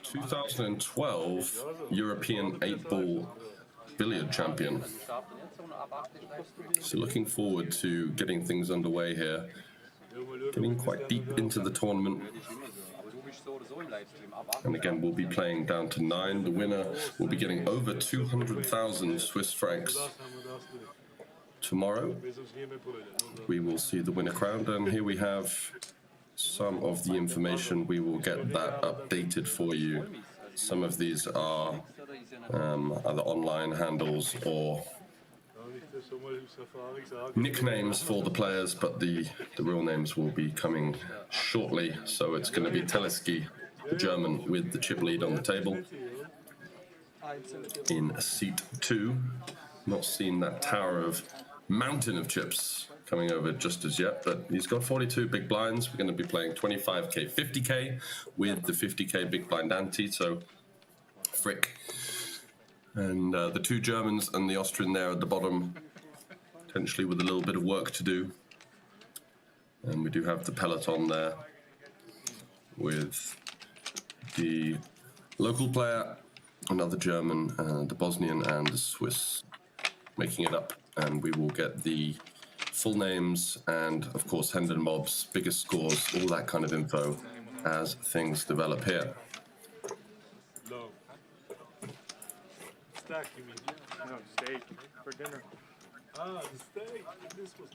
2012 European 8-ball billiard champion. So looking forward to getting things underway here. Getting quite deep into the tournament. And again, we'll be playing down to 9. The winner will be getting over 200,000 Swiss francs. Tomorrow, we will see the winner crowned, and here we have some of the information. We will get that updated for you. Some of these are either online handles or nicknames for the players, but the real names will be coming shortly. So it's going to be Teleski, the German, with the chip lead on the table in seat 2. Not seen that mountain of chips coming over just as yet, but he's got 42 big blinds. We're going to be playing 25k, 50k with the 50k big blind ante. So Frick and the 2 Germans and the Austrian there at the bottom, potentially with a little bit of work to do. And we do have the peloton there with the local player, another German, the Bosnian and the Swiss making it up. And we will get the full names and, of course, Hendon mobs, biggest scores, all that kind of info as things develop here. Stack, you mean? No, steak for dinner. Ah, the steak. This was.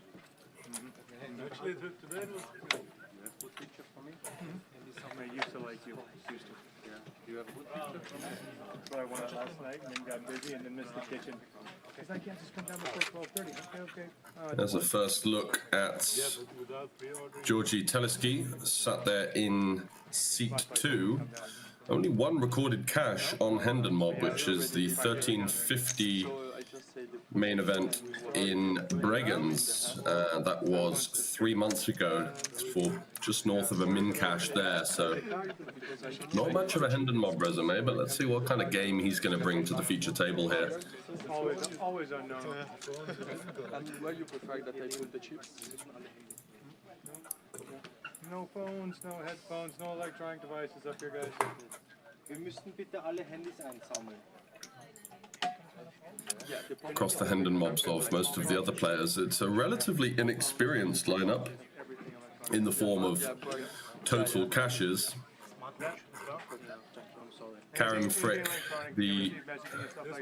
Actually, today was good. You have good picture for me? I used to like you. Used to. Yeah. Do you have a good picture for me? That's what I wanted last night, and then got busy and then missed the kitchen. Because I can't just come down before 12:30. Okay. There's a first look at Georgi Teleski, sat there in seat 2. Only 1 recorded cash on Hendon mob, which is the 1350 main event in Bregenz. That was 3 months ago, for just north of a min cash there. So not much of a Hendon mob resume, but let's see what kind of game he's going to bring to the feature table here. Always unknown. And where you prefer that I put the chips? No phones, no headphones, no electronic devices up here, guys. Wir müssten bitte alle Handys einsammeln. Across the Hendon mobs of most of the other players, it's a relatively inexperienced lineup in the form of total cashes. Karim Frick, the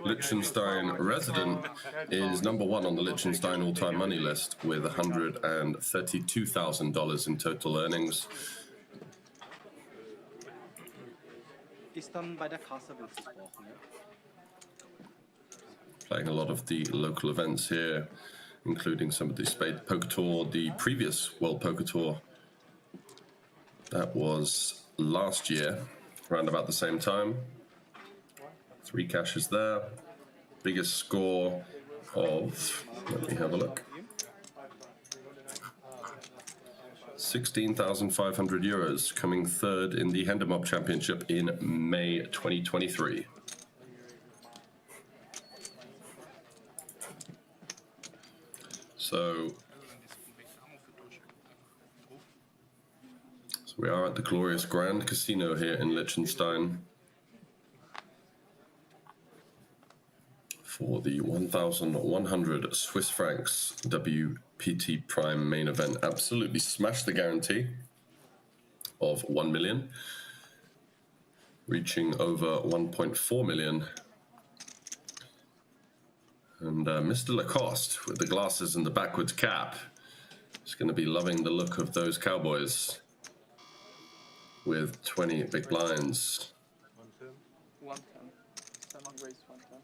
Liechtenstein resident, is number 1 on the Liechtenstein all-time money list with $132,000 in total earnings. Playing a lot of the local events here, including some of the SpadePoker Tour, the previous World Poker Tour. That was last year, around about the same time. 3 cashes there. Biggest score of, let me have a look, 16,500 euros, coming 3rd in the Hendon Mob Championship in May 2023. So we are at the glorious Grand Casino here in Liechtenstein for the 1,100 Swiss francs WPT Prime Main Event. Absolutely smashed the guarantee of 1 million, reaching over 1.4 million. And Mr. Lacoste, with the glasses and the backwards cap, is going to be loving the look of those cowboys with 20 big blinds. 110. Someone raised 110.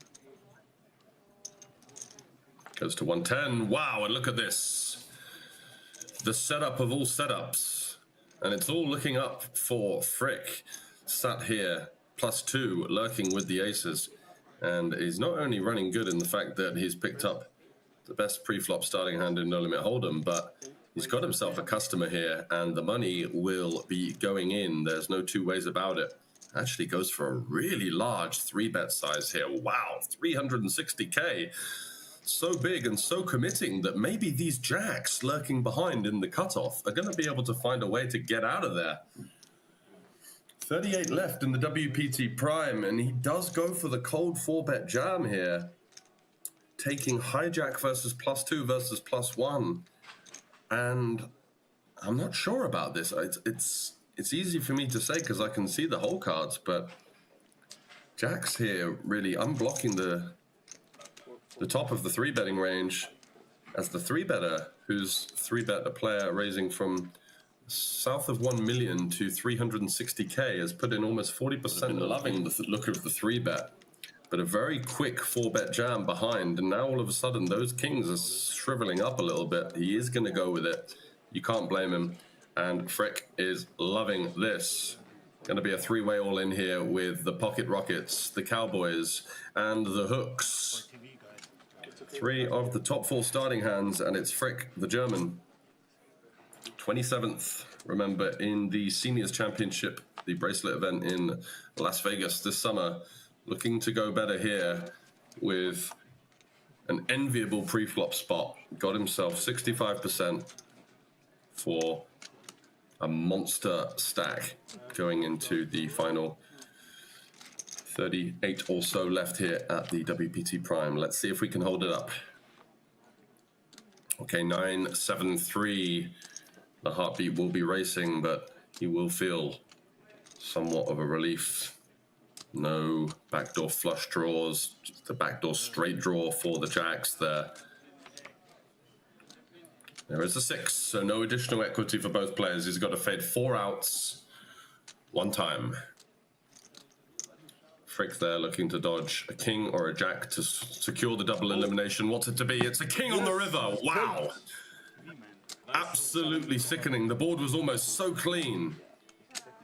Goes to 110. Wow, and look at this. The setup of all setups. And it's all looking up for Frick. Sat here, +2, lurking with the aces. And he's not only running good in the fact that he's picked up the best pre-flop starting hand in No Limit Hold'em, but he's got himself a customer here, and the money will be going in. There's no 2 ways about it. Actually goes for a really large 3-bet size here. Wow, 360k. so big and so committing that maybe these jacks lurking behind in the cutoff are going to be able to find a way to get out of there. 38 left in the WPT Prime, and he does go for the cold 4-bet jam here, taking hijack versus +2 versus +1. And I'm not sure about this. It's easy for me to say because I can see the whole cards, but jacks here really unblocking the top of the 3-betting range as the 3-better, who's 3-bet a player raising from south of 1 million to 360k, has put in almost 40%, loving the look of the 3-bet. But a very quick 4-bet jam behind, and now all of a sudden those kings are shriveling up a little bit. He is going to go with it. You can't blame him. And Frick is loving this. Going to be a 3-way all in here with the Pocket Rockets, the Cowboys, and the Hooks. 3 of the top 4 starting hands, and it's Frick, the German. 27th, remember, in the Seniors Championship, the bracelet event in Las Vegas this summer. Looking to go better here with an enviable pre-flop spot. Got himself 65% for a monster stack going into the final 38 or so left here at the WPT Prime. Let's see if we can hold it up. Okay, 9-7-3. The heartbeat will be racing, but he will feel somewhat of a relief. No backdoor flush draws, just a backdoor straight draw for the jacks there. There is a 6, so no additional equity for both players. He's got to fade 4 outs, 1 time. Frick there looking to dodge a king or a jack to secure the double elimination. What's it to be? It's a king on the river. Wow. Absolutely sickening. The board was almost so clean.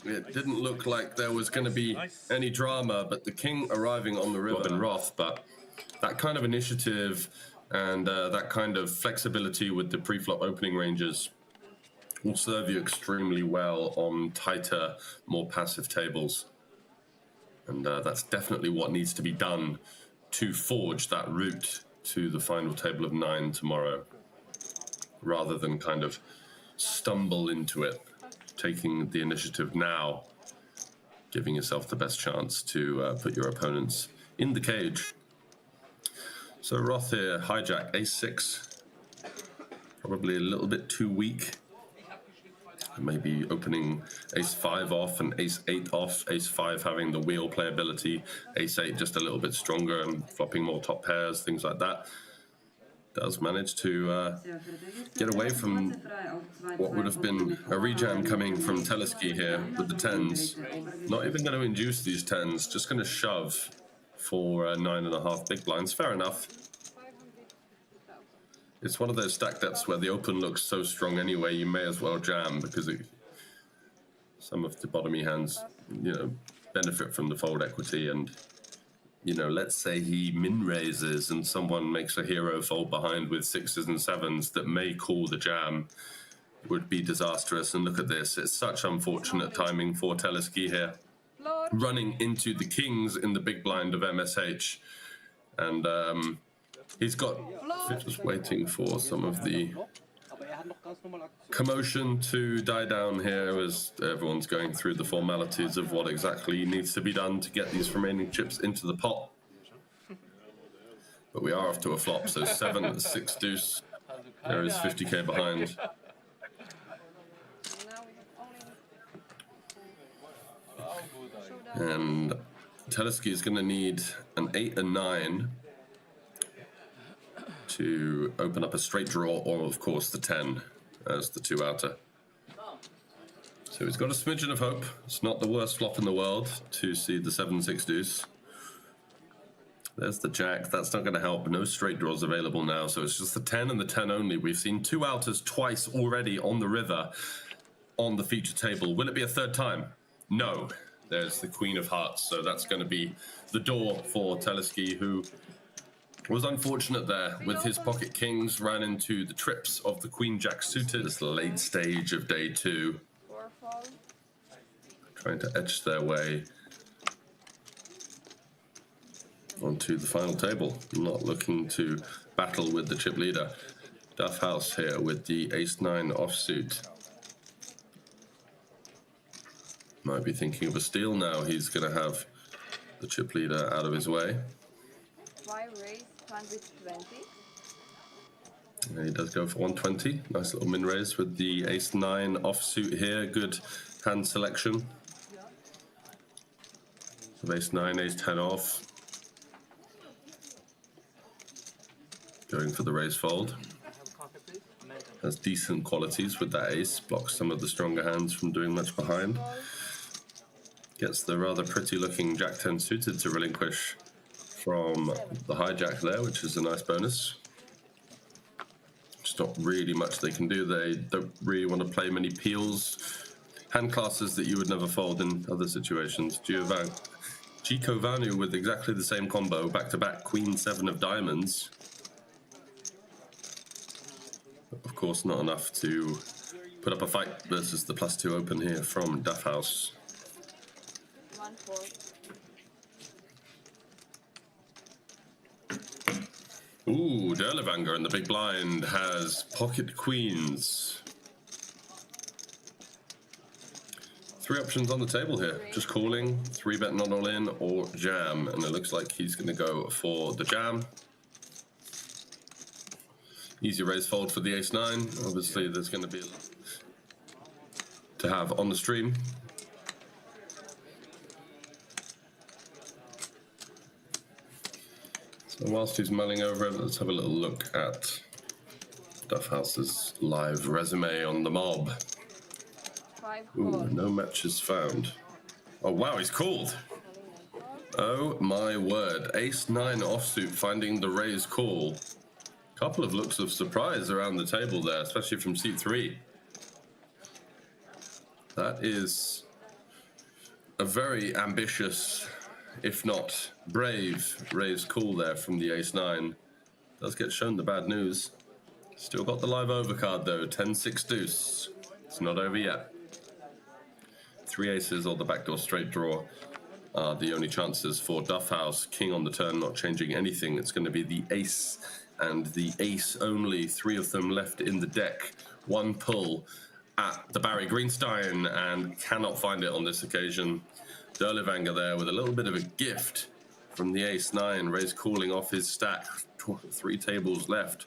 It didn't look like there was going to be any drama, but the king arriving on the river. Robin Roth, but that kind of initiative and that kind of flexibility with the pre-flop opening ranges will serve you extremely well on tighter, more passive tables. And that's definitely what needs to be done to forge that route to the final table of 9 tomorrow, rather than kind of stumble into it, taking the initiative now, giving yourself the best chance to put your opponents in the cage. So Roth here, hijack, ace-6, probably a little bit too weak. Maybe opening ace-5 off and ace-8 off, ace-5 having the wheel playability, ace-8 just a little bit stronger and flopping more top pairs, things like that. Does manage to get away from what would have been a rejam coming from Teleski here with the 10s. Not even going to induce these 10s, just going to shove for 9.5 big blinds. Fair enough. It's one of those stack depths where the open looks so strong anyway, you may as well jam, because some of the bottomy hands, you know, benefit from the fold equity. And, you know, let's say he min raises and someone makes a hero fold behind with 6s and 7s that may call the jam. It would be disastrous. And look at this. It's such unfortunate timing for Teleski here. Running into the kings in the big blind of MSH. And he's got, just waiting for some of the commotion to die down here as everyone's going through the formalities of what exactly needs to be done to get these remaining chips into the pot. But we are off to a flop, so 7, 6 deuce. There is 50k behind. And Teleski is going to need an 8 and 9 to open up a straight draw, or of course the 10 as the 2 outer. So he's got a smidgen of hope. It's not the worst flop in the world to see the 7-6 deuce. There's the jack. That's not going to help. No straight draws available now, so it's just the 10 and the 10 only. We've seen 2 outers twice already on the river on the feature table. Will it be a 3rd time? No. There's the Queen of Hearts, so that's going to be the door for Teleski, who was unfortunate there with his pocket kings, ran into the trips of the Queen Jack suited. This late stage of day 2, trying to etch their way onto the final table. Not looking to battle with the chip leader. Duff House here with the ace-9 offsuit. Might be thinking of a steal now. He's going to have the chip leader out of his way. Why raise 120? And he does go for 120. Nice little min raise with the ace-9 offsuit here. Good hand selection. So ace-9, ace-10 off. Going for the raise fold. Has decent qualities with that ace. Blocks some of the stronger hands from doing much behind. Gets the rather pretty looking Jack-10 suited to relinquish from the hijack there, which is a nice bonus. Just not really much they can do. They don't really want to play many peels. Hand classes that you would never fold in other situations. Giovanni with exactly the same combo, back-to-back Queen-7 of diamonds. Of course, not enough to put up a fight versus the +2 open here from Duff House. 1-4. Ooh, Derlevanger in the big blind has pocket queens. 3 options on the table here. Just calling, 3-bet not all in, or jam. And it looks like he's going to go for the jam. Easy raise fold for the ace-9. Obviously, there's going to be a lot to have on the stream. So whilst he's mulling over it, let's have a little look at Duff House's live resume on the mob. 5-4. Ooh, no matches found. Oh, wow, he's called. Oh, my word. Ace-9 offsuit finding the raise call. Couple of looks of surprise around the table there, especially from seat 3. That is a very ambitious, if not brave, raise call there from the ace-9. Does get shown the bad news. Still got the live overcard though, 10-6 deuce. It's not over yet. 3 aces or the backdoor straight draw are the only chances for Duff House. King on the turn, not changing anything. It's going to be the ace and the ace only. 3 of them left in the deck. 1 pull at the Barry Greenstein and cannot find it on this occasion. Derlevanger there with a little bit of a gift from the ace-9. Raise calling off his stack. 3 tables left.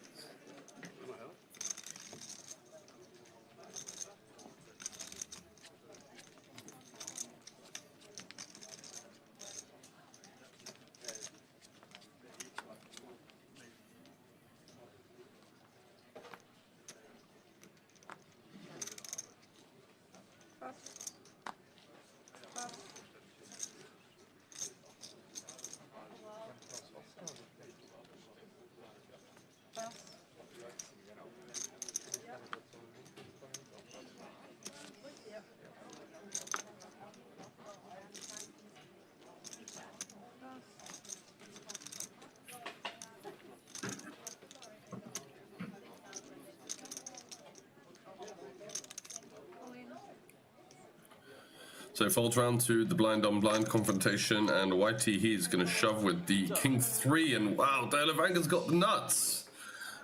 So folds round to the blind on blind confrontation, and YT he's going to shove with the king 3, and wow, Derlevanger's got the nuts,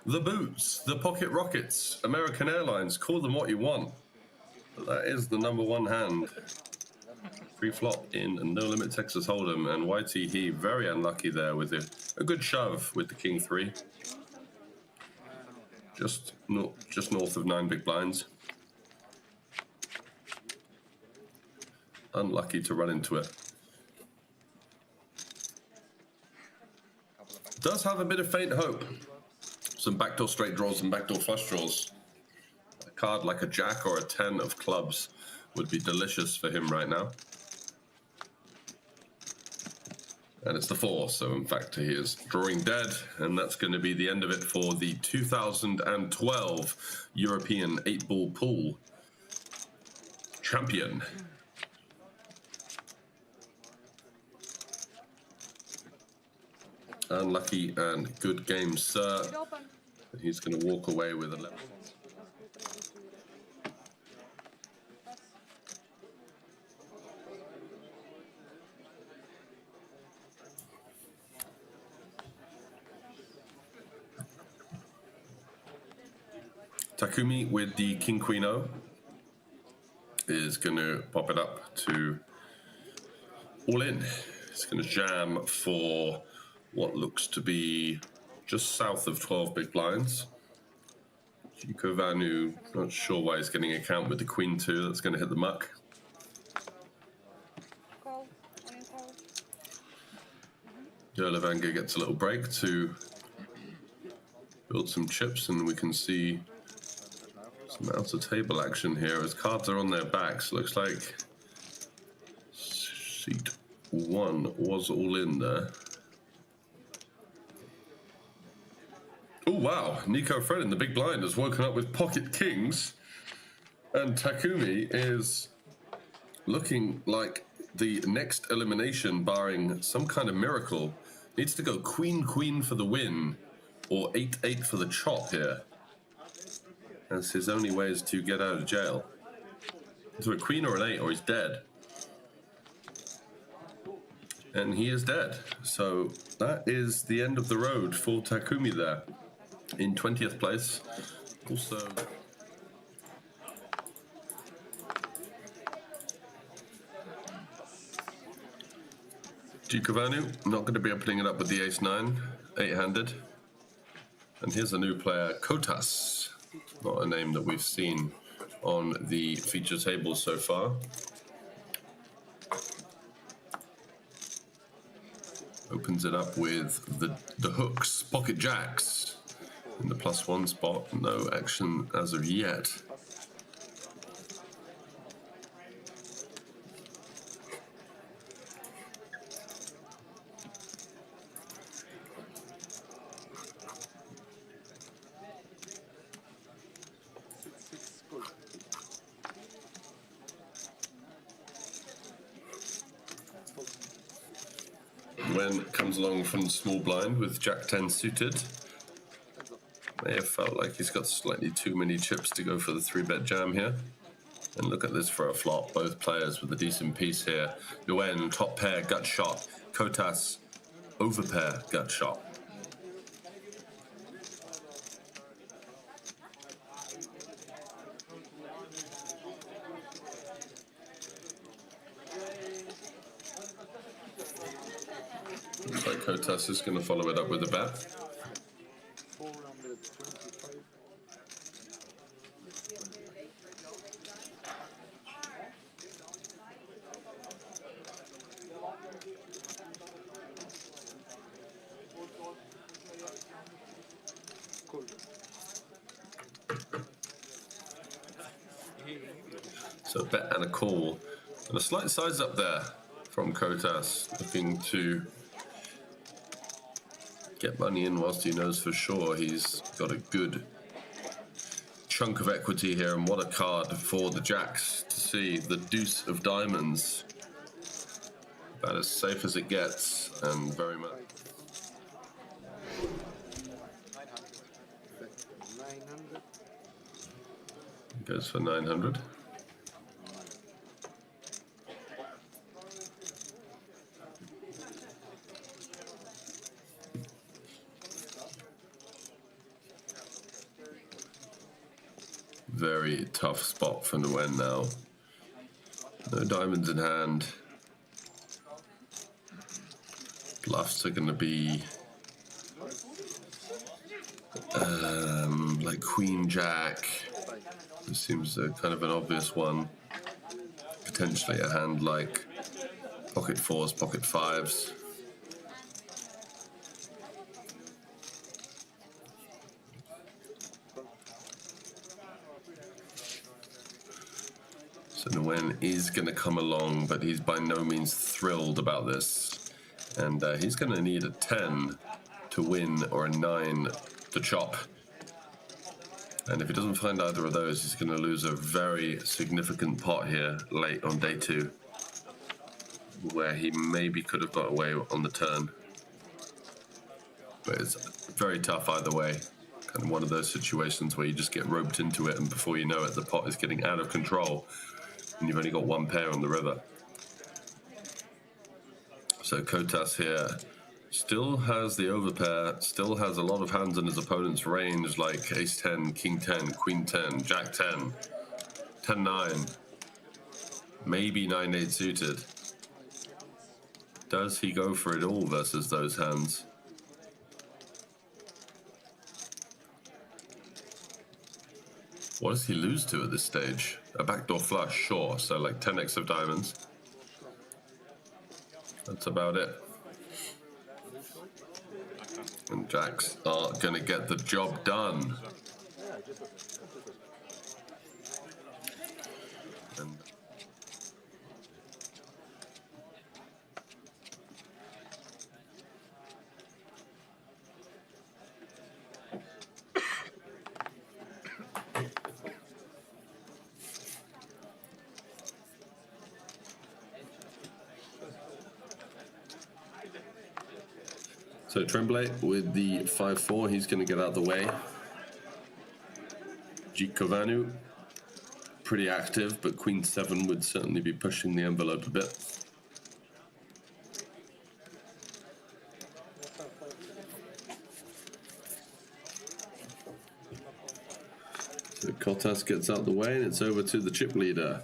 the boots, the pocket rockets, American Airlines, call them what you want. But that is the #1 hand. Free flop in No Limit Texas Hold'em, and YT he very unlucky there with a good shove with the king 3. Just north of 9 big blinds. Unlucky to run into it. Does have a bit of faint hope. Some backdoor straight draws and backdoor flush draws. A card like a jack or a 10 of clubs would be delicious for him right now. And it's the 4, so in fact he is drawing dead, and that's going to be the end of it for the 2012 European 8-ball pool champion. Unlucky and good game, sir. He's going to walk away with 11. Takumi with the King Queen O is going to pop it up to all in. It's going to jam for what looks to be just south of 12 big blinds. Gikovanu, not sure why he's getting a count with the Queen 2. That's going to hit the muck. Call. I mean call. Levanga gets a little break to build some chips, and we can see some out-of-table action here as cards are on their backs. Looks like seat 1 was all in there. Oh, wow. Nico Fred in the big blind has woken up with pocket kings, and Takumi is looking like the next elimination, barring some kind of miracle. Needs to go queen for the win, or 8-8 for the chop here. That's his only ways to get out of jail. So a queen or an 8, or he's dead. And he is dead. So that is the end of the road for Takumi there. In 20th place. Also, Gikovanu not going to be opening it up with the ace-9, 8-handed. And here's a new player, Kotas. Not a name that we've seen on the feature table so far. Opens it up with the hooks, pocket jacks. In the +1 spot, no action as of yet. Wen comes along from the small blind with Jack 10 suited. May have felt like he's got slightly too many chips to go for the 3-bet jam here. And look at this for a flop. Both players with a decent piece here. Wen, top pair, gut shot. Kotas, overpair, gut shot. Looks like Kotas is going to follow it up with a bet. So a bet and a call. And a slight size up there from Kotas, looking to get money in whilst he knows for sure he's got a good chunk of equity here. And what a card for the jacks to see. The deuce of diamonds. About as safe as it gets, and very much. 900. Goes for 900. Very tough spot for Nguyen now. No diamonds in hand. Bluffs are going to be like Queen Jack. This seems kind of an obvious one. Potentially a hand like pocket 4s, pocket 5s. So Nguyen is going to come along, but he's by no means thrilled about this. And he's going to need a 10 to win or a 9 to chop. And if he doesn't find either of those, he's going to lose a very significant pot here late on day 2, where he maybe could have got away on the turn. But it's very tough either way. Kind of one of those situations where you just get roped into it, and before you know it, the pot is getting out of control, and you've only got one pair on the river. So Kotas here Still has the overpair, still has a lot of hands in his opponent's range, like ace 10, king 10, queen 10, jack 10, 10 9, maybe 9 8 suited. Does he go for it all versus those hands? What does he lose to at this stage? A backdoor flush, sure, so like 10x of diamonds. That's about it. And jacks are going to get the job done. And so Tremblay with the 5-4, he's going to get out of the way. Gikovanu, pretty active, but queen 7 would certainly be pushing the envelope a bit. So Kotas gets out the way, and it's over to the chip leader,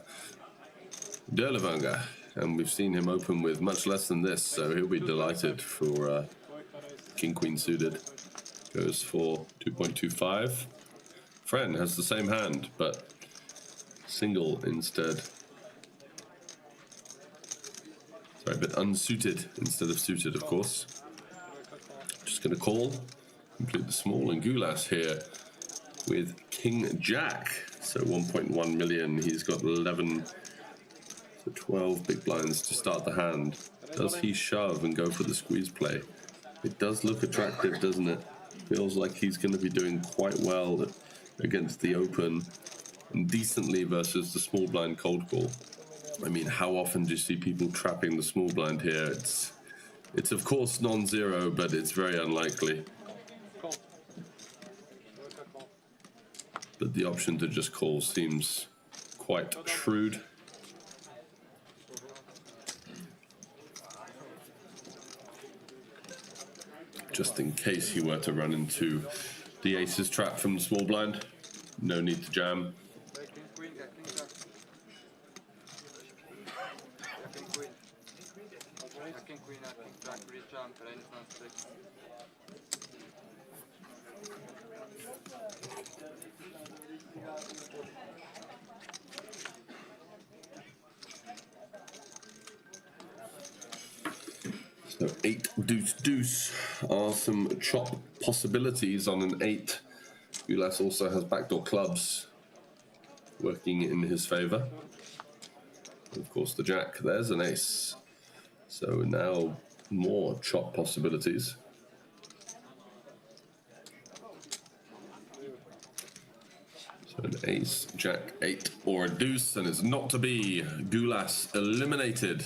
Derlevanger. And we've seen him open with much less than this, so he'll be delighted for king queen suited. Goes for 2.25. Friend has the same hand, but single instead. Sorry, but unsuited instead of suited, of course. Just going to call, complete the small, and Gulas here with king jack. So 1.1 million. He's got 11 to 12 big blinds to start the hand. Does he shove and go for the squeeze play? It does look attractive, doesn't it? Feels like he's going to be doing quite well against the open and decently versus the small blind cold call. I mean, how often do you see people trapping the small blind here? It's of course non-zero, but it's very unlikely. But the option to just call seems quite shrewd. Just in case he were to run into the aces trap from the small blind. No need to jam. So 8 deuce deuce are some chop possibilities on an 8. Gulas also has backdoor clubs working in his favor. And of course the jack, there's an ace. So now more chop possibilities. So an ace, jack, 8, or a deuce, and it's not to be. Gulas eliminated.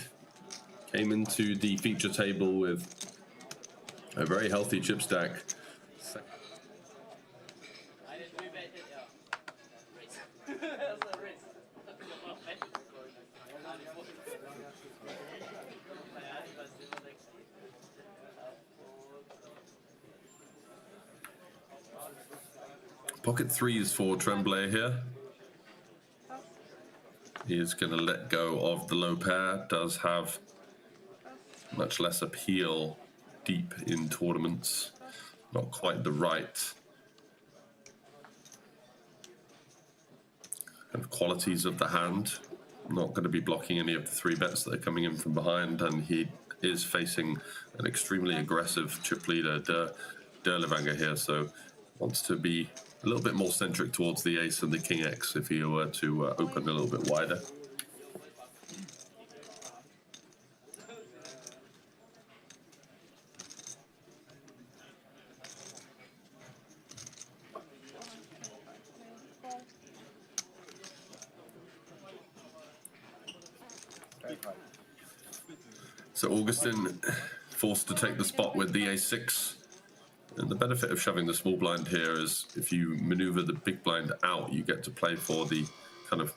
Came into the feature table with a very healthy chip stack. Pocket threes for Tremblay here. He is going to let go of the low pair. Does have much less appeal deep in tournaments. Not quite the right kind of qualities of the hand. Not going to be blocking any of the 3 bets that are coming in from behind, and he is facing an extremely aggressive chip leader, Derlevanger here, so wants to be a little bit more centric towards the ace and the king X if he were to open a little bit wider. So Augustin forced to take the spot with the a6. And the benefit of shoving the small blind here is if you maneuver the big blind out, you get to play for the kind of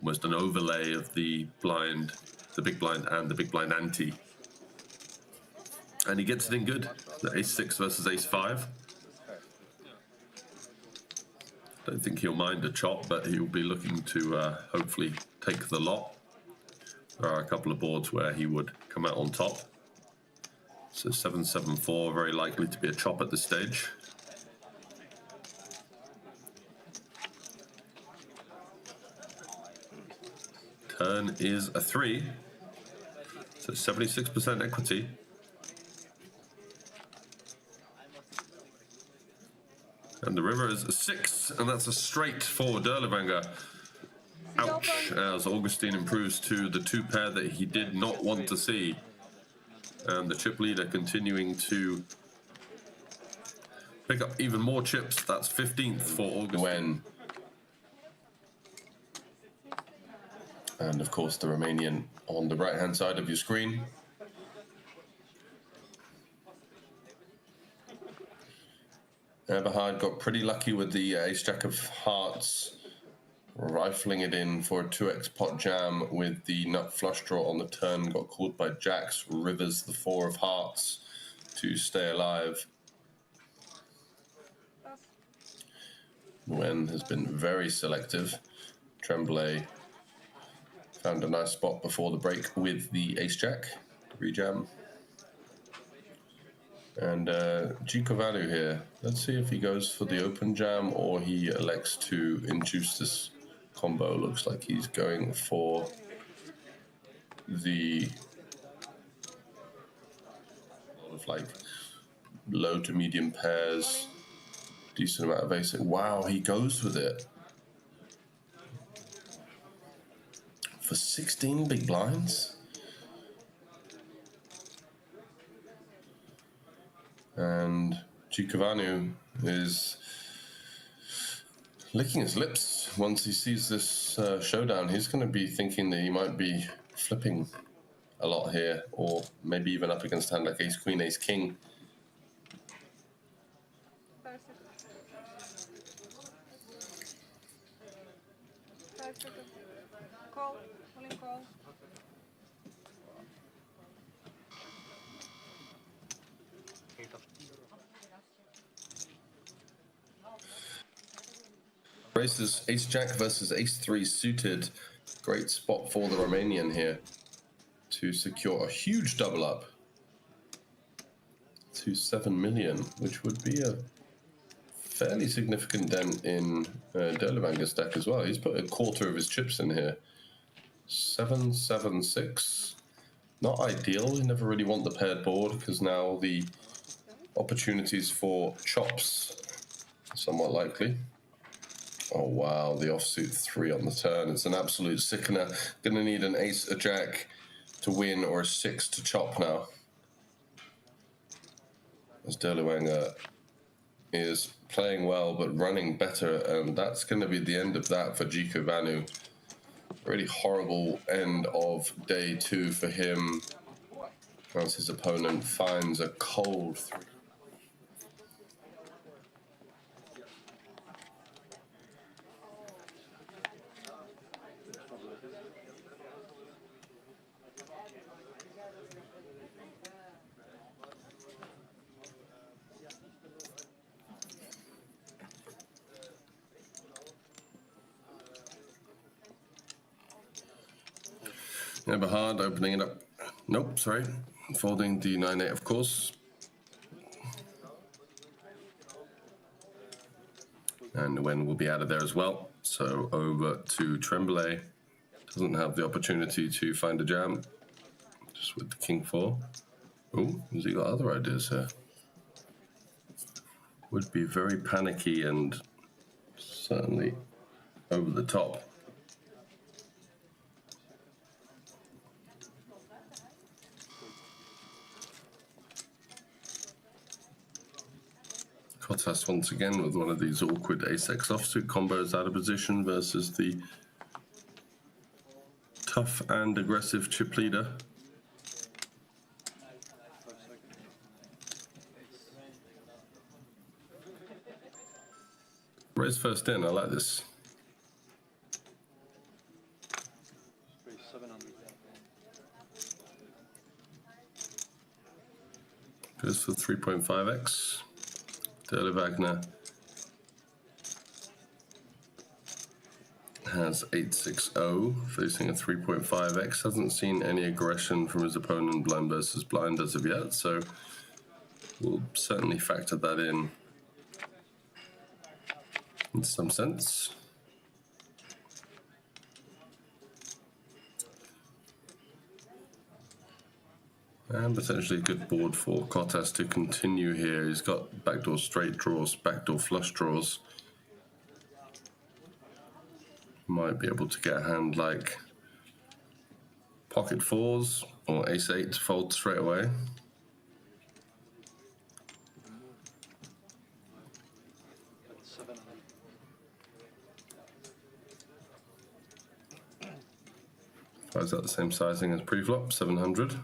almost an overlay of the blind, the big blind and the big blind ante. And he gets it in good. The ace-6 versus ace-5. Don't think he'll mind a chop, but he'll be looking to hopefully take the lot. There are a couple of boards where he would come out on top. So 7-7-4, very likely to be a chop at this stage. Turn is a 3. So 76% equity. And the river is a 6, and that's a straight for Derlevanger. Ouch, as Augustine improves to the 2 pair that he did not want to see. And the chip leader continuing to pick up even more chips. That's 15th for Augustine. And of course the Romanian on the right hand side of your screen. Eberhard got pretty lucky with the ace-jack of hearts, rifling it in for a 2x pot jam with the nut flush draw on the turn. Got called by jacks, rivers the 4 of hearts to stay alive. Nguyen has been very selective. Tremblay found a nice spot before the break with the ace-jack rejam. And Giovanni here. Let's see if he goes for the open jam or he elects to induce this combo. Looks like he's going for the lot of like low to medium pairs, decent amount of ace. Wow, he goes with it for 16 big blinds. And Giovanni is licking his lips once he sees this showdown. He's going to be thinking that he might be flipping a lot here, or maybe even up against a hand like ace queen, ace king. Call, only call. Races ace-jack versus ace-3 suited. Great spot for the Romanian here to secure a huge double up to 7 million, which would be a fairly significant dent in Derlevanger's deck as well. He's put a quarter of his chips in here. 7-7-6. Not ideal. You never really want the paired board because now the opportunities for chops are somewhat likely. Oh wow, the offsuit 3 on the turn. It's an absolute sickener. Gonna need an ace, a jack to win or a 6 to chop now. As Derlevanger is playing well but running better, and that's gonna be the end of that for Gico Vanu. Really horrible end of day 2 for him as his opponent finds a cold 3. Eberhard opening it up. Nope, sorry. Folding d9-8, of course. And Nguyen will be out of there as well. So over to Tremblay. Doesn't have the opportunity to find a jam. Just with the king 4. Oh, has he got other ideas here? Would be very panicky and certainly over the top. Kottas once again with one of these awkward ace-x offsuit combos out of position versus the tough and aggressive chip leader. Raise first in, I like this. for 3.5x. Derle Wagner has 860 facing a 3.5x. Hasn't seen any aggression from his opponent blind versus blind as of yet, so we'll certainly factor that in some sense. And potentially a good board for Kottas to continue here. He's got backdoor straight draws, backdoor flush draws. Might be able to get a hand like pocket fours or ace-8 to fold straight away. Is that the same sizing as pre-flop? 700.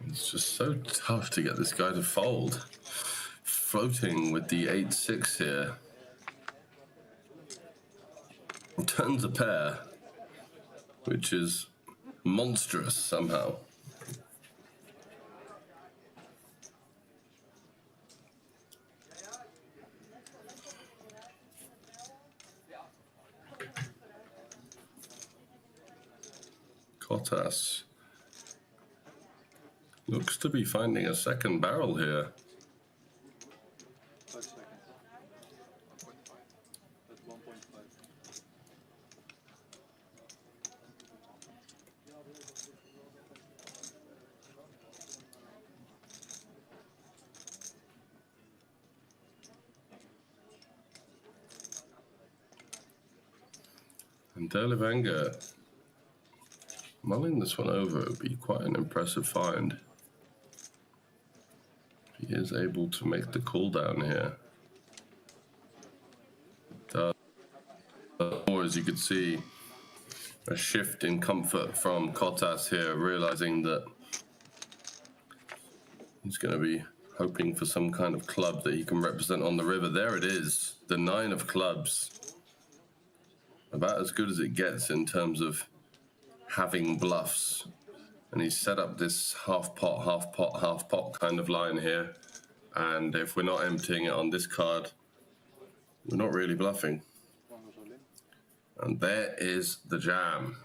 It's just so tough to get this guy to fold. Floating with the 8-6 here. Turns a pair, which is monstrous somehow. Kottas looks to be finding a second barrel here. And Derle Wagner mulling this one over would be quite an impressive find. He is able to make the call down here. Or as you could see, a shift in comfort from Kottas here, realizing that he's going to be hoping for some kind of club that he can represent on the river. There it is, the 9 of clubs. About as good as it gets in terms of having bluffs. And he's set up this half pot, half pot, half pot kind of line here. And if we're not emptying it on this card, we're not really bluffing. And there is the jam.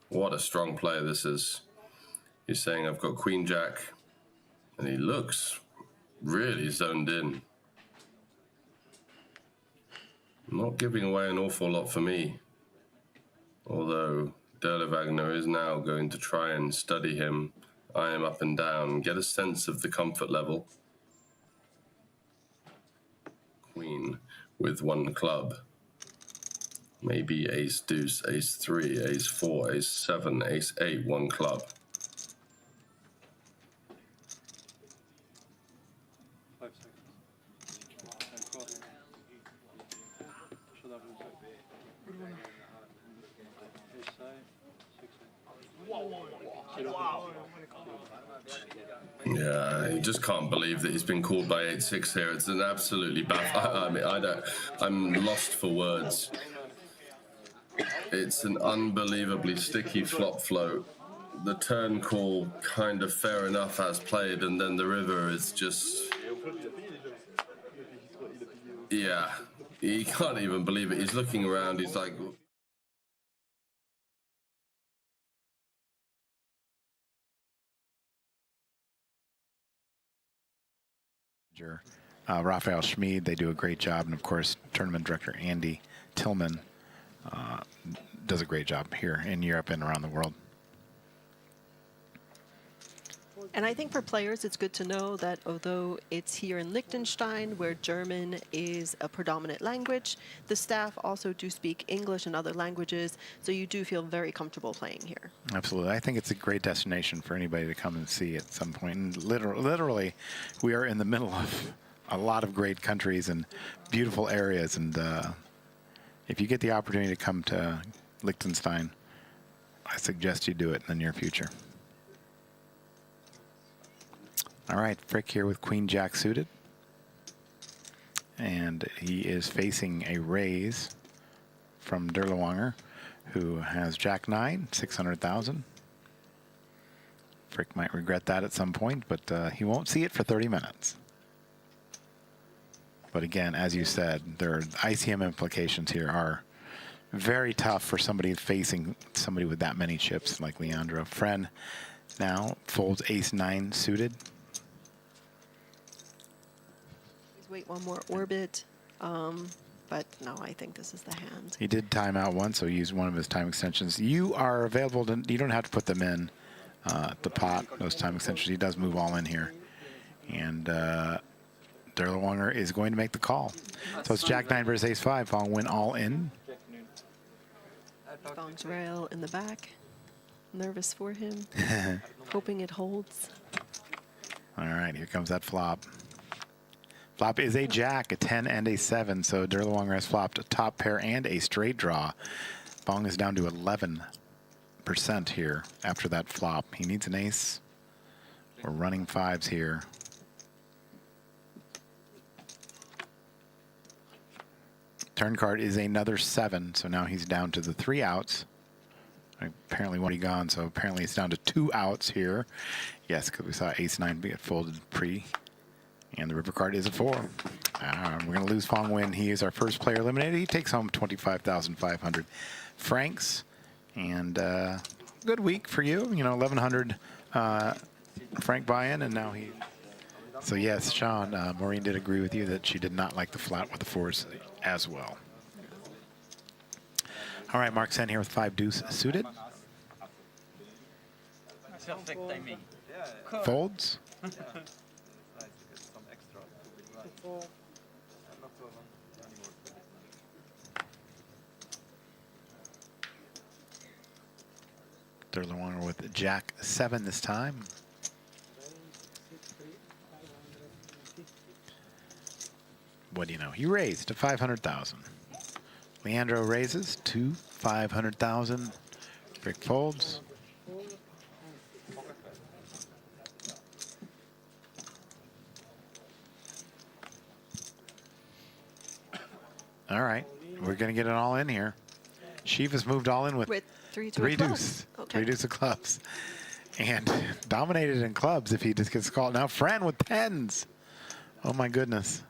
What a strong play this is. He's saying, I've got Queen Jack. And he looks really zoned in. Not giving away an awful lot for me. Although Derle Wagner is now going to try and study him, eye him up and down, get a sense of the comfort level. Queen with 1 club. Maybe ace deuce, ace 3, ace 4, ace 7, ace 8, 1 club. Yeah, you just can't believe that he's been called by 8-6 here. It's an absolutely I'm lost for words. It's an unbelievably sticky flop float. The turn call kind of fair enough as played, and then the river is just... Yeah, he can't even believe it. He's looking around, he's like... Raphael Schmid, they do a great job, and of course tournament director Andy Tillman does a great job here in Europe and around the world. And I think for players, it's good to know that although it's here in Liechtenstein, where German is a predominant language, the staff also do speak English and other languages, so you do feel very comfortable playing here. Absolutely. I think it's a great destination for anybody to come and see at some point. And literally, we are in the middle of a lot of great countries and beautiful areas. And if you get the opportunity to come to Liechtenstein, I suggest you do it in the near future. All right, Frick here with Queen Jack suited. And he is facing a raise from Derlewanger, who has Jack 9, 600,000. Frick might regret that at some point, but he won't see it for 30 minutes. But again, as you said, their ICM implications here are very tough for somebody facing somebody with that many chips like Leandro. Fren now folds ace-9 suited. Please wait one more orbit. But no, I think this is the hand. He did time out once, so he used one of his time extensions. You are available to, you don't have to put them in the pot, those time extensions. He does move all in here. And Derlewanger is going to make the call. So it's Jack 9 versus ace 5. Fong win all in. Fong's rail in the back. Nervous for him. Hoping it holds. All right, here comes that flop. Flop is a jack, a 10 and a 7. So Derlewanger has flopped a top pair and a straight draw. Fong is down to 11% here after that flop. He needs an ace. We're running 5s here. Turn card is another 7, so now he's down to the 3 outs. Apparently one gone, so apparently it's down to 2 outs here. Yes, because we saw ace-9 get folded pre. And the river card is a 4. We're going to lose Fong Win. He is our first player eliminated. He takes home 25,500 francs. And good week for you. You know, 1,100 franc buy-in, and now he... So yes, Sean, Maureen did agree with you that she did not like the flat with the 4s as well. All right, Mark Sen here with 5 deuce suited. Folds. Derlewanger with Jack 7 this time. What do you know? He raised to 500,000. Leandro raises to 500,000. Frick folds. All right, we're going to get it all in here. Shiva's moved all in with 3 deuce. Okay. 3 deuce of clubs. And dominated in clubs if he just gets called. Now Fran with 10s. Oh my goodness.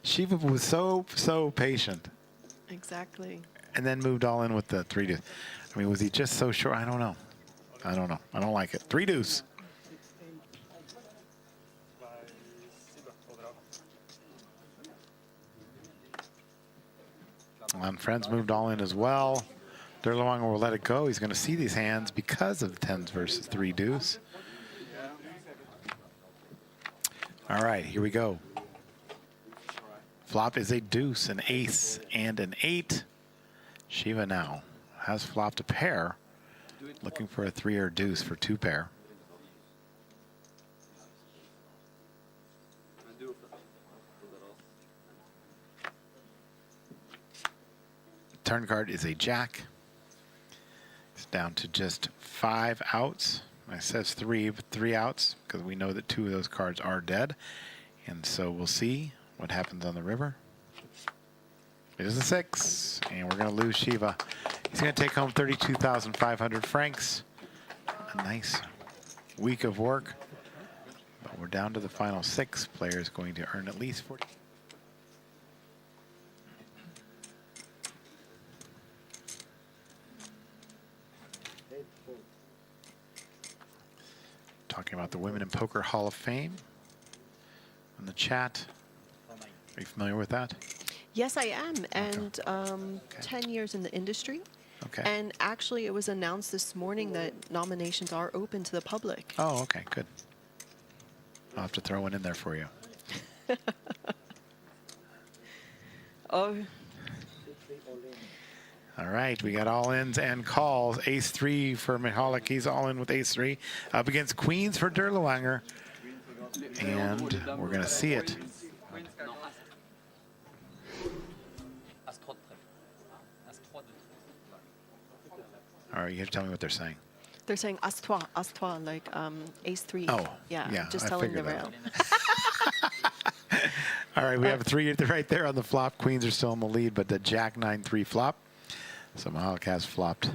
Shiva was so patient. Exactly. And then moved all in with the 3 deuce. I mean, was he just so sure? I don't know. I don't like it. 3 deuce. And friends moved all in as well. Derlewanger will let it go. He's going to see these hands because of the 10s versus 3 deuce. All right, here we go. Flop is a deuce, an ace, and an 8. Shiva now has flopped a pair, looking for a 3 or deuce for 2 pair. Turn card is a jack. It's down to just 5 outs. It says 3, but 3 outs because we know that 2 of those cards are dead. And so we'll see what happens on the river. It is a 6, and we're going to lose Shiva. He's going to take home 32,500 francs. A nice week of work. But we're down to the final 6. Players going to earn at least 40. Talking about the Women in Poker Hall of Fame in the chat. Are you familiar with that? Yes, I am. And 10 years in the industry. Okay. And actually, it was announced this morning that nominations are open to the public. Oh, okay, good. I'll have to throw one in there for you. Oh, All right, we got all ins and calls. Ace 3 for Mihalik. He's all in with ace 3. Up against queens for Derlewanger. And we're going to see it. All right, you have to tell me what they're saying. They're saying As-toi, like ace-3. Oh, yeah, yeah, just I telling the figured rail. All right, we have 3 right there on the flop. Queens are still in the lead, but the Jack 9-3 flop. So Mahalik has flopped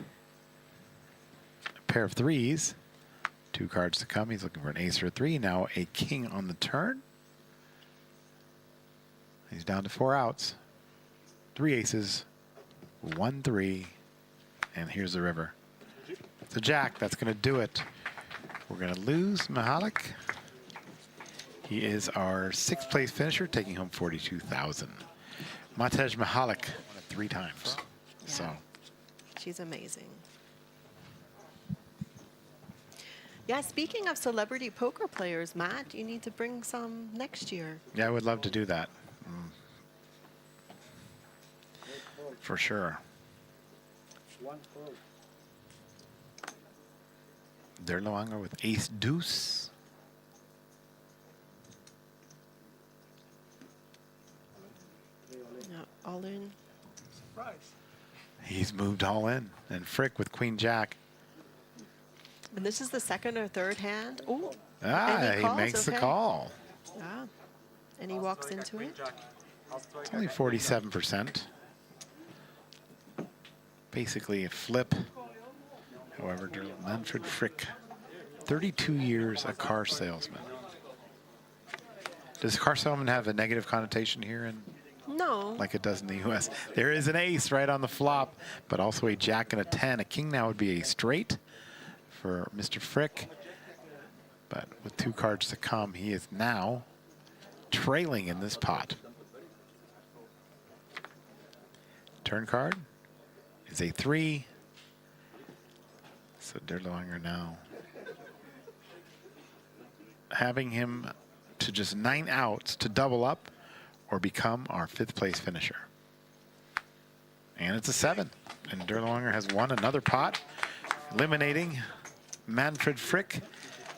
a pair of 3s. 2 cards to come. He's looking for an ace or a 3. Now a king on the turn. He's down to 4 outs. 3 aces, 1 3, and here's the river. The Jack, that's going to do it. We're going to lose Mahalik. He is our 6th place finisher, taking home 42,000. Matej Mahalik won it 3 times. Yeah. So She's amazing. Yeah, speaking of celebrity poker players, Matt, you need to bring some next year. yeah, I would love to do that. For sure. Derloanger with ace deuce. Yeah, all in. He's moved all in. And Frick with queen jack. And this is the 2nd or 3rd hand. Oh, He makes the call. yeah. And he walks into it. It's only 47%. Basically a flip. However, Manfred Frick, 32 years a car salesman. Does car salesman have a negative connotation here in No. like it does in the U.S.? There is an ace right on the flop, but also a jack and a 10. A king now would be a straight for Mr. Frick. But with 2 cards to come, he is now trailing in this pot. Turn card is a 3. So Derloanger now having him to just 9 outs to double up or become our 5th place finisher. And it's a 7. And Derloanger has won another pot, eliminating Manfred Frick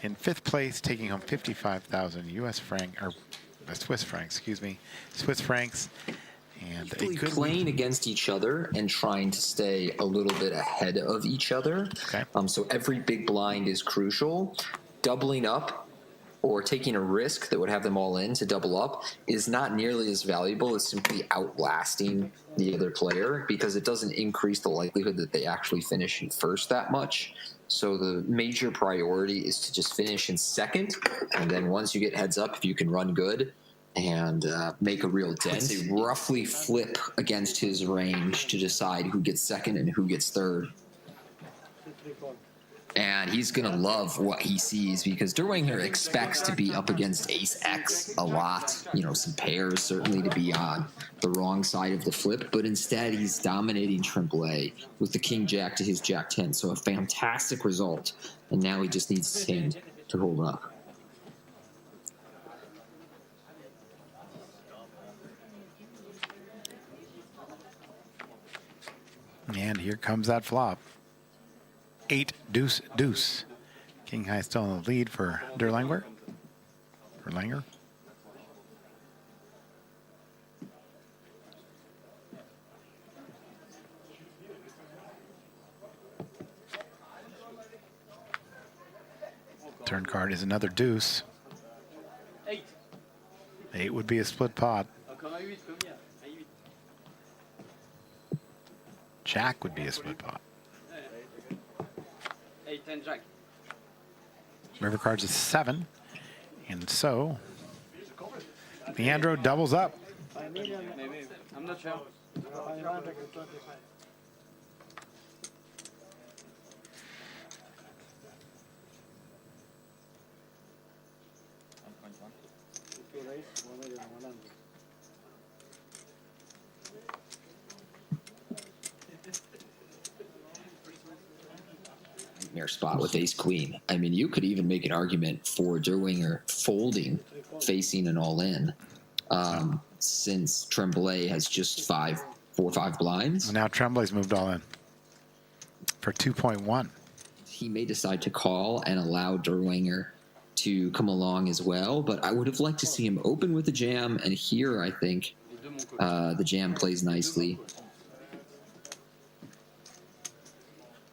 in 5th place, taking home 55,000 U.S. franc, or Swiss francs, excuse me, Swiss francs. And Really playing against each other and trying to stay a little bit ahead of each other. Okay. So every big blind is crucial. Doubling up or taking a risk that would have them all in to double up is not nearly as valuable as simply outlasting the other player, because it doesn't increase the likelihood that they actually finish in first that much. So the major priority is to just finish in second, and then once you get heads up, if you can run good and make a real dent, roughly flip against his range to decide who gets second and who gets third. And he's going to love what he sees, because Derwanger expects to be up against ace X a lot, you know, some pairs certainly to be on the wrong side of the flip, but instead he's dominating Tremblay with the king jack to his jack 10. So a fantastic result, and now he just needs his hand to hold up. And here comes that flop. 8 deuce deuce. King high still in the lead for Derlanger. Derlanger. Turn card is another deuce. 8 would be a split pot. Jack would be a split pot. River cards is 7. And so Leandro doubles up. Maybe. I'm not sure. Nightmare spot with ace queen. I mean, you could even make an argument for Derwanger folding, facing an all in, since Tremblay has just 4 or 5 blinds. And now Tremblay's moved all in for 2.1. He may decide to call and allow Derwanger to come along as well, but I would have liked to see him open with the jam, and here I think the jam plays nicely.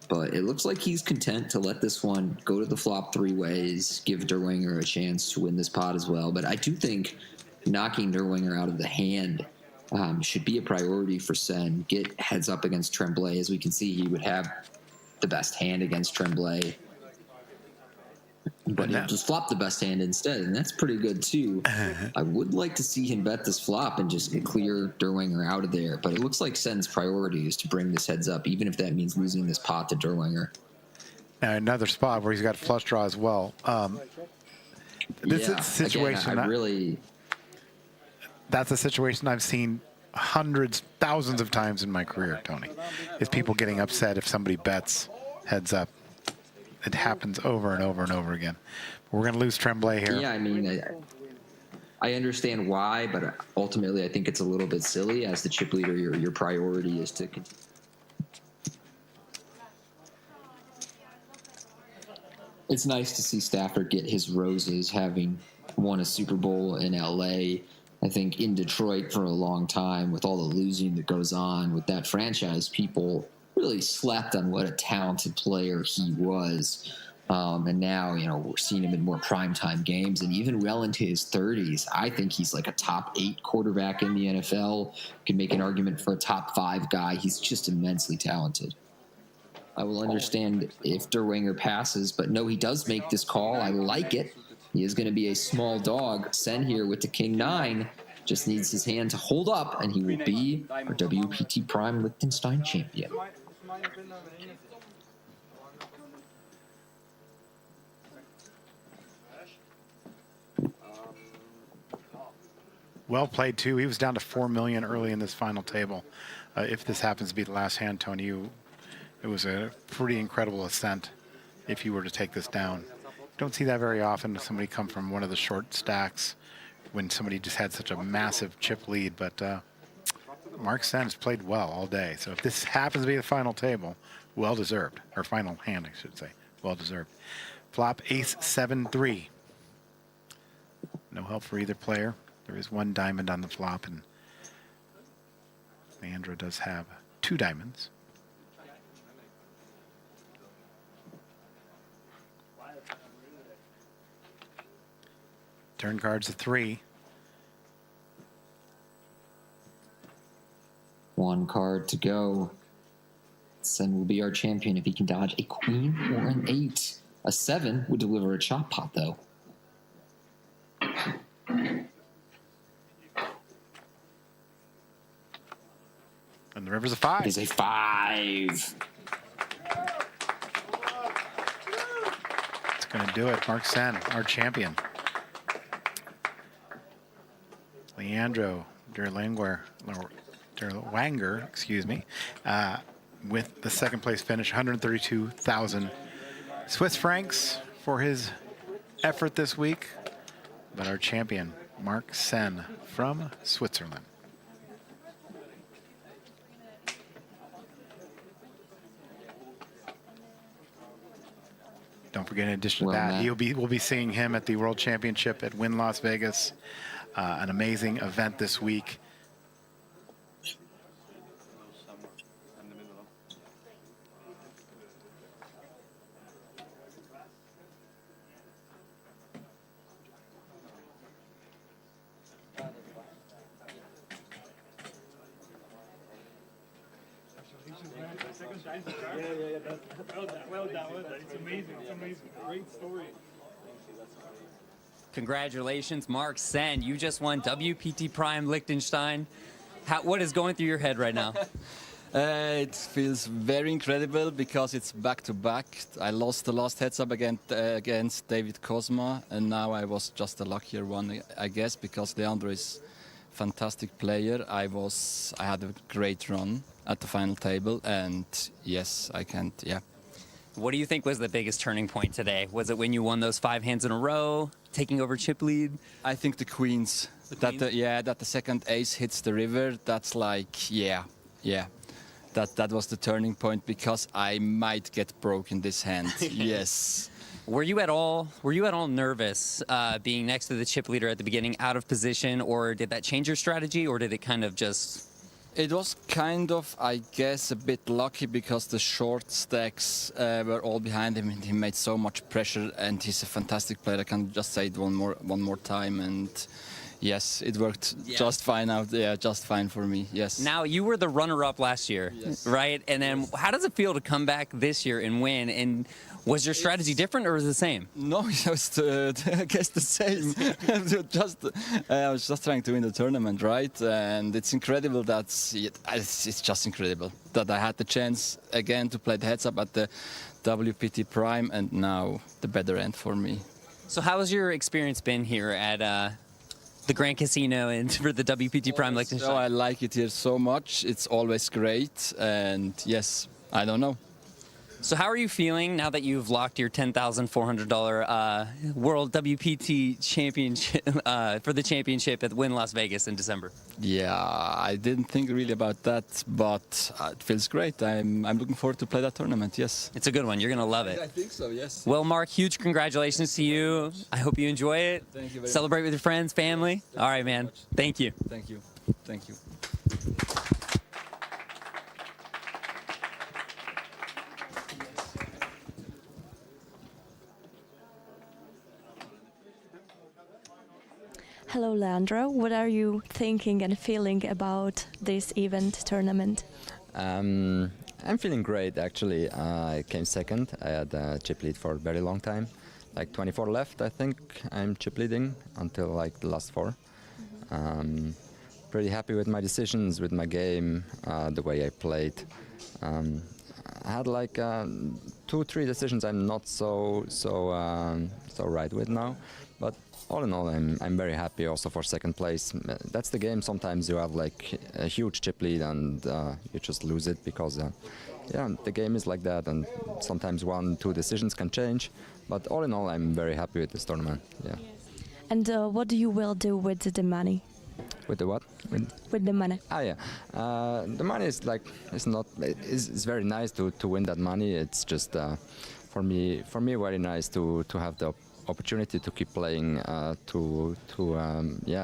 But it looks like he's content to let this one go to the flop 3 ways, give Derwinger a chance to win this pot as well. But I do think knocking Derwinger out of the hand should be a priority for Sen. Get heads up against Tremblay. As we can see, he would have the best hand against Tremblay. But he'll just flop the best hand instead, and that's pretty good too. I would like to see him bet this flop and just clear Derwinger out of there, but it looks like Sen's priority is to bring this heads up, even if that means losing this pot to Derwinger. Now another spot where he's got flush draw as well. This is a situation that's a situation I've seen hundreds, thousands of times in my career, Tony, is people getting upset if somebody bets heads up. It happens over and over and over again. We're going to lose Tremblay here. Yeah, I mean, I understand why, but ultimately I think it's a little bit silly. As the chip leader, your priority is to continue. It's nice to see Stafford get his roses, having won a Super Bowl in LA. I think in Detroit for a long time, with all the losing that goes on with that franchise, people really slept on what a talented player he was. And now, we're seeing him in more primetime games, and even well into his 30s. I think he's like a top 8 quarterback in the NFL. Can make an argument for a top 5 guy. He's just immensely talented. I will understand if Derwinger passes, but no, he does make this call. I like it. He is going to be a small dog. Sen here with the King 9 just needs his hand to hold up, and he will be our WPT Prime Liechtenstein champion. Well played, too. He was down to 4 million early in this final table. If this happens to be the last hand, Tony, it was a pretty incredible ascent if you were to take this down. Don't see that very often with somebody come from one of the short stacks when somebody just had such a massive chip lead. But Mark Sen has played well all day. So if this happens to be the final table, well-deserved. Or final hand, I should say. Well-deserved. Flop ace 7-3. No help for either player. There is 1 diamond on the flop, and Leandro does have 2 diamonds. Turn card's a 3. 1 card to go. Sen will be our champion if he can dodge a queen or an 8. A 7 would deliver a chop pot, though. And the river's a 5. It is a 5. It's going to do it. Mark Sen, our champion. Leandro Derwanger, with the second place finish, 132,000 Swiss francs for his effort this week. But our champion, Mark Sen from Switzerland. Don't forget, in addition to that, we'll be seeing him at the World Championship at Wynn Las Vegas. An amazing event this week. Well done. It's amazing. Great story. Congratulations, Mark Sen. You just won WPT Prime Liechtenstein. What is going through your head right now? It feels very incredible because it's back-to-back. I lost the last heads-up against David Kozma, and now I was just a luckier one, I guess, because Leandro is a fantastic player. I had a great run at the final table, and yes, yeah. What do you think was the biggest turning point today? Was it when you won those 5 hands in a row, taking over chip lead? I think the queens. That the second ace hits the river. That's like, yeah. That was the turning point because I might get broken this hand. Yes. Were you at all nervous being next to the chip leader at the beginning, out of position, or did that change your strategy, or did it kind of just It was kind of, I guess, a bit lucky because the short stacks were all behind him, and he made so much pressure. And he's a fantastic player. I can just say it one more time, and yes, it worked just fine out there, just fine for me. Yes. Now you were the runner-up last year, right? And then how does it feel to come back this year and win? And was your strategy different or was it the same? No, it was, I guess, the same. I was just trying to win the tournament, right? And it's incredible it's just incredible that I had the chance again to play the heads-up at the WPT Prime, and now the better end for me. So how has your experience been here at the Grand Casino and for the WPT Prime Liechtenstein? So I like it here so much. It's always great, and yes, I don't know. So how are you feeling now that you've locked your $10,400 World WPT Championship for the championship at Wynn Las Vegas in December? Yeah, I didn't think really about that, but it feels great. I'm looking forward to play that tournament, yes. It's a good one. You're going to love it. I think so, yes. Well, Mark, huge congratulations to you. I hope you enjoy it. Thank you very Celebrate with your friends, family. All right, man. Thank you. Thank you. Thank you. Hello, Leandro. What are you thinking and feeling about this event tournament? I'm feeling great, actually. I came second. I had a chip lead for a very long time. Like 24 left, I think I'm chip leading until like the last 4. Pretty happy with my decisions, with my game, the way I played. I had like 2-3 decisions I'm not so right with now, but all in all, I'm very happy also for second place. That's the game. Sometimes you have like a huge chip lead and you just lose it because the game is like that, and sometimes 1-2 decisions can change. But all in all, I'm very happy with this tournament. Yeah. And what you will do with the money? With the what? With the money. The money is like it's very nice to win that money. It's just for me very nice to have the opportunity to keep playing, to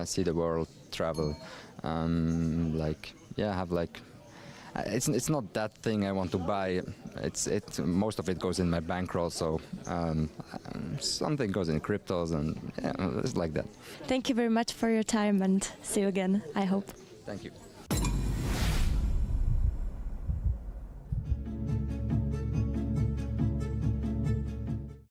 see the world, travel, have like. It's not that thing I want to buy. Most of it goes in my bankroll, so something goes in cryptos, and it's like that. Thank you very much for your time, and see you again, I hope. Thank you.